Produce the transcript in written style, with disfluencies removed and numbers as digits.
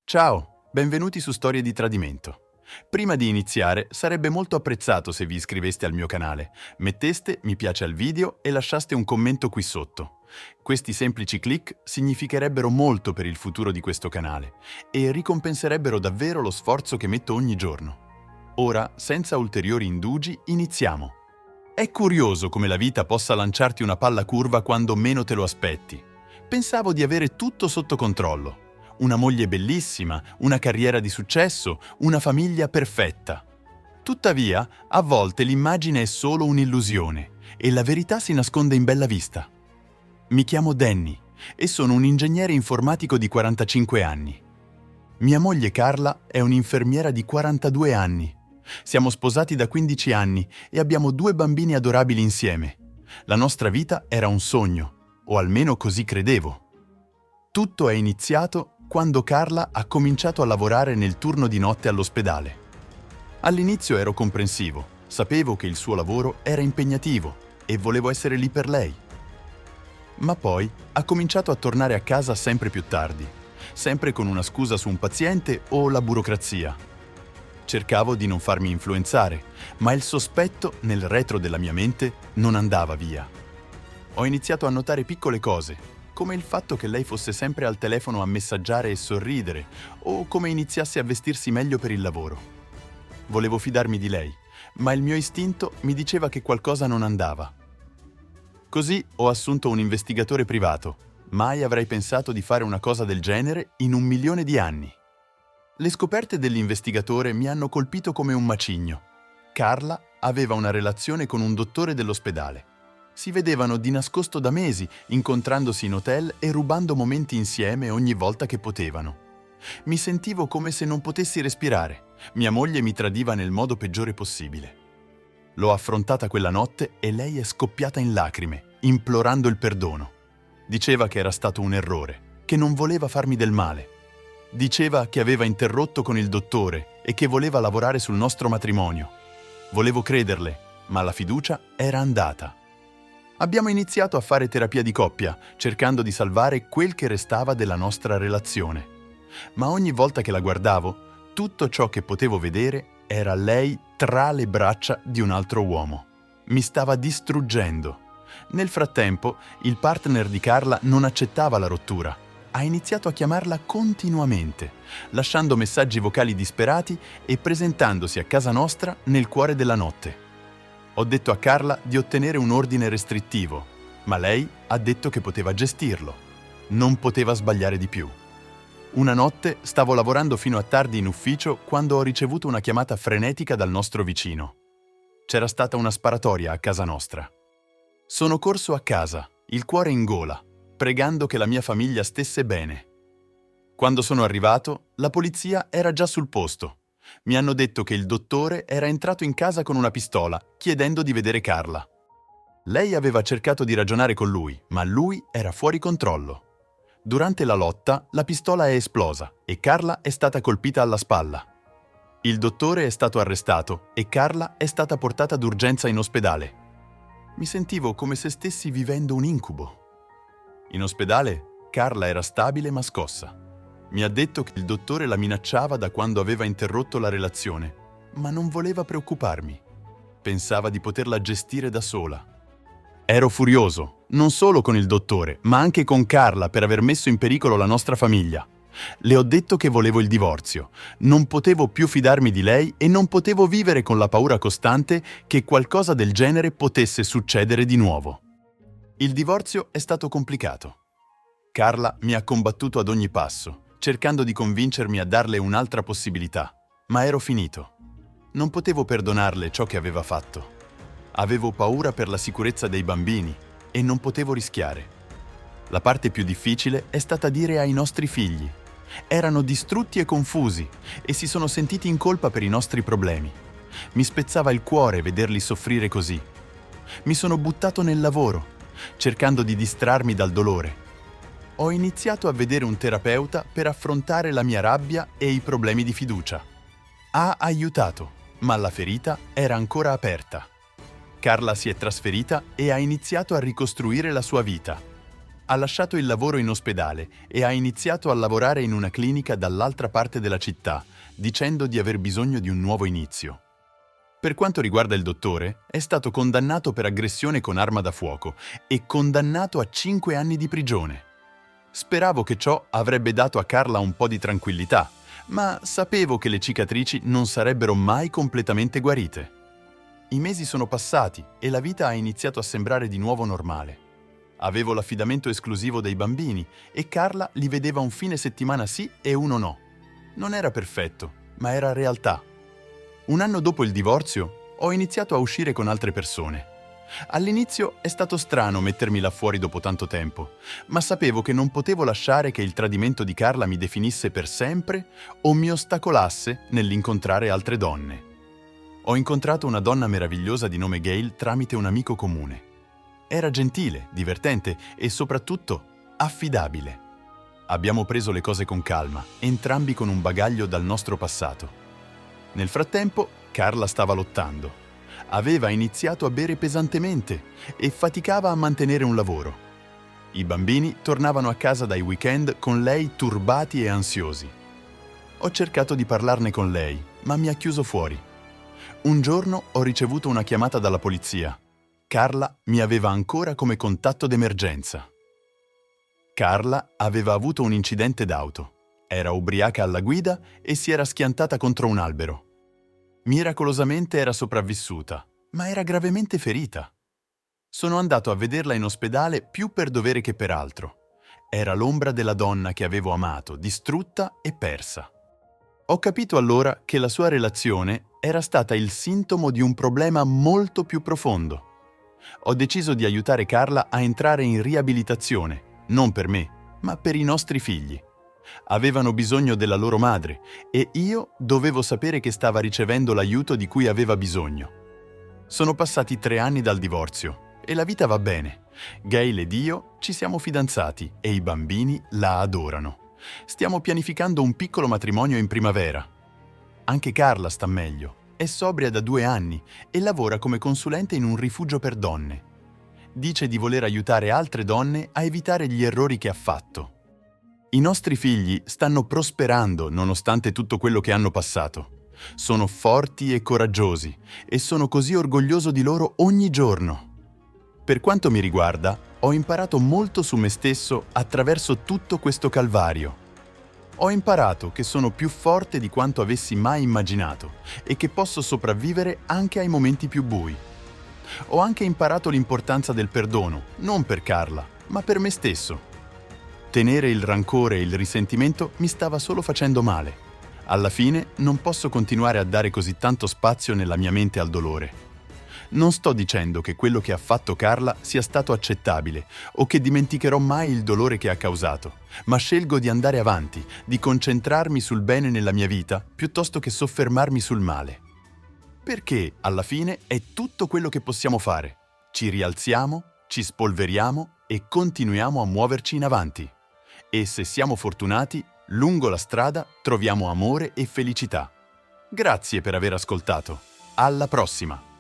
Ciao, benvenuti su Storie di Tradimento. Prima di iniziare, sarebbe molto apprezzato se vi iscriveste al mio canale, metteste mi piace al video e lasciaste un commento qui sotto. Questi semplici click significherebbero molto per il futuro di questo canale e ricompenserebbero davvero lo sforzo che metto ogni giorno. Ora, senza ulteriori indugi, iniziamo. È curioso come la vita possa lanciarti una palla curva quando meno te lo aspetti. Pensavo di avere tutto sotto controllo. Una moglie bellissima, una carriera di successo, una famiglia perfetta. Tuttavia, a volte l'immagine è solo un'illusione e la verità si nasconde in bella vista. Mi chiamo Danny e sono un ingegnere informatico di 45 anni. Mia moglie Carla è un'infermiera di 42 anni. Siamo sposati da 15 anni e abbiamo 2 bambini adorabili insieme. La nostra vita era un sogno, o almeno così credevo. Tutto è iniziato quando Carla ha cominciato a lavorare nel turno di notte all'ospedale. All'inizio ero comprensivo, sapevo che il suo lavoro era impegnativo e volevo essere lì per lei. Ma poi ha cominciato a tornare a casa sempre più tardi, sempre con una scusa su un paziente o la burocrazia. Cercavo di non farmi influenzare, ma il sospetto nel retro della mia mente non andava via. Ho iniziato a notare piccole cose, come il fatto che lei fosse sempre al telefono a messaggiare e sorridere, o come iniziasse a vestirsi meglio per il lavoro. Volevo fidarmi di lei, ma il mio istinto mi diceva che qualcosa non andava. Così ho assunto un investigatore privato. Mai avrei pensato di fare una cosa del genere in 1.000.000 di anni. Le scoperte dell'investigatore mi hanno colpito come un macigno. Carla aveva una relazione con un dottore dell'ospedale. Si vedevano di nascosto da mesi, incontrandosi in hotel e rubando momenti insieme ogni volta che potevano. Mi sentivo come se non potessi respirare. Mia moglie mi tradiva nel modo peggiore possibile. L'ho affrontata quella notte e lei è scoppiata in lacrime, implorando il perdono. Diceva che era stato un errore, che non voleva farmi del male. Diceva che aveva interrotto con il dottore e che voleva lavorare sul nostro matrimonio. Volevo crederle, ma la fiducia era andata. Abbiamo iniziato a fare terapia di coppia, cercando di salvare quel che restava della nostra relazione. Ma ogni volta che la guardavo, tutto ciò che potevo vedere era lei tra le braccia di un altro uomo. Mi stava distruggendo. Nel frattempo, il partner di Carla non accettava la rottura. Ha iniziato a chiamarla continuamente, lasciando messaggi vocali disperati e presentandosi a casa nostra nel cuore della notte. Ho detto a Carla di ottenere un ordine restrittivo, ma lei ha detto che poteva gestirlo. Non poteva sbagliare di più. Una notte stavo lavorando fino a tardi in ufficio quando ho ricevuto una chiamata frenetica dal nostro vicino. C'era stata una sparatoria a casa nostra. Sono corso a casa, il cuore in gola, pregando che la mia famiglia stesse bene. Quando sono arrivato, la polizia era già sul posto. Mi hanno detto che il dottore era entrato in casa con una pistola, chiedendo di vedere Carla. Lei aveva cercato di ragionare con lui, ma lui era fuori controllo. Durante la lotta, la pistola è esplosa e Carla è stata colpita alla spalla. Il dottore è stato arrestato e Carla è stata portata d'urgenza in ospedale. Mi sentivo come se stessi vivendo un incubo. In ospedale, Carla era stabile ma scossa. Mi ha detto che il dottore la minacciava da quando aveva interrotto la relazione, ma non voleva preoccuparmi. Pensava di poterla gestire da sola. Ero furioso, non solo con il dottore, ma anche con Carla per aver messo in pericolo la nostra famiglia. Le ho detto che volevo il divorzio. Non potevo più fidarmi di lei e non potevo vivere con la paura costante che qualcosa del genere potesse succedere di nuovo. Il divorzio è stato complicato. Carla mi ha combattuto ad ogni passo, cercando di convincermi a darle un'altra possibilità, ma ero finito. Non potevo perdonarle ciò che aveva fatto. Avevo paura per la sicurezza dei bambini e non potevo rischiare. La parte più difficile è stata dire ai nostri figli. Erano distrutti e confusi e si sono sentiti in colpa per i nostri problemi. Mi spezzava il cuore vederli soffrire così. Mi sono buttato nel lavoro, cercando di distrarmi dal dolore. Ho iniziato a vedere un terapeuta per affrontare la mia rabbia e i problemi di fiducia. Ha aiutato, ma la ferita era ancora aperta. Carla si è trasferita e ha iniziato a ricostruire la sua vita. Ha lasciato il lavoro in ospedale e ha iniziato a lavorare in una clinica dall'altra parte della città, dicendo di aver bisogno di un nuovo inizio. Per quanto riguarda il dottore, è stato condannato per aggressione con arma da fuoco e condannato a 5 anni di prigione. Speravo che ciò avrebbe dato a Carla un po' di tranquillità, ma sapevo che le cicatrici non sarebbero mai completamente guarite. I mesi sono passati e la vita ha iniziato a sembrare di nuovo normale. Avevo l'affidamento esclusivo dei bambini e Carla li vedeva un fine settimana sì e uno no. Non era perfetto, ma era realtà. Un anno dopo il divorzio, ho iniziato a uscire con altre persone. All'inizio è stato strano mettermi là fuori dopo tanto tempo, ma sapevo che non potevo lasciare che il tradimento di Carla mi definisse per sempre o mi ostacolasse nell'incontrare altre donne. Ho incontrato una donna meravigliosa di nome Gail tramite un amico comune. Era gentile, divertente e soprattutto affidabile. Abbiamo preso le cose con calma, entrambi con un bagaglio dal nostro passato. Nel frattempo, Carla stava lottando. Aveva iniziato a bere pesantemente e faticava a mantenere un lavoro. I bambini tornavano a casa dai weekend con lei turbati e ansiosi. Ho cercato di parlarne con lei, ma mi ha chiuso fuori. Un giorno ho ricevuto una chiamata dalla polizia. Carla mi aveva ancora come contatto d'emergenza. Carla aveva avuto un incidente d'auto. Era ubriaca alla guida e si era schiantata contro un albero. Miracolosamente era sopravvissuta, ma era gravemente ferita. Sono andato a vederla in ospedale più per dovere che per altro. Era l'ombra della donna che avevo amato, distrutta e persa. Ho capito allora che la sua relazione era stata il sintomo di un problema molto più profondo. Ho deciso di aiutare Carla a entrare in riabilitazione, non per me, ma per i nostri figli. Avevano bisogno della loro madre e io dovevo sapere che stava ricevendo l'aiuto di cui aveva bisogno. Sono passati 3 anni dal divorzio e la vita va bene. Gail ed io ci siamo fidanzati e i bambini la adorano. Stiamo pianificando un piccolo matrimonio in primavera. Anche Carla sta meglio. È sobria da 2 anni e lavora come consulente in un rifugio per donne. Dice di voler aiutare altre donne a evitare gli errori che ha fatto. I nostri figli stanno prosperando nonostante tutto quello che hanno passato. Sono forti e coraggiosi e sono così orgoglioso di loro ogni giorno. Per quanto mi riguarda, ho imparato molto su me stesso attraverso tutto questo calvario. Ho imparato che sono più forte di quanto avessi mai immaginato e che posso sopravvivere anche ai momenti più bui. Ho anche imparato l'importanza del perdono, non per Carla, ma per me stesso. Tenere il rancore e il risentimento mi stava solo facendo male. Alla fine non posso continuare a dare così tanto spazio nella mia mente al dolore. Non sto dicendo che quello che ha fatto Carla sia stato accettabile o che dimenticherò mai il dolore che ha causato, ma scelgo di andare avanti, di concentrarmi sul bene nella mia vita piuttosto che soffermarmi sul male. Perché, alla fine, è tutto quello che possiamo fare. Ci rialziamo, ci spolveriamo e continuiamo a muoverci in avanti. E se siamo fortunati, lungo la strada troviamo amore e felicità. Grazie per aver ascoltato. Alla prossima!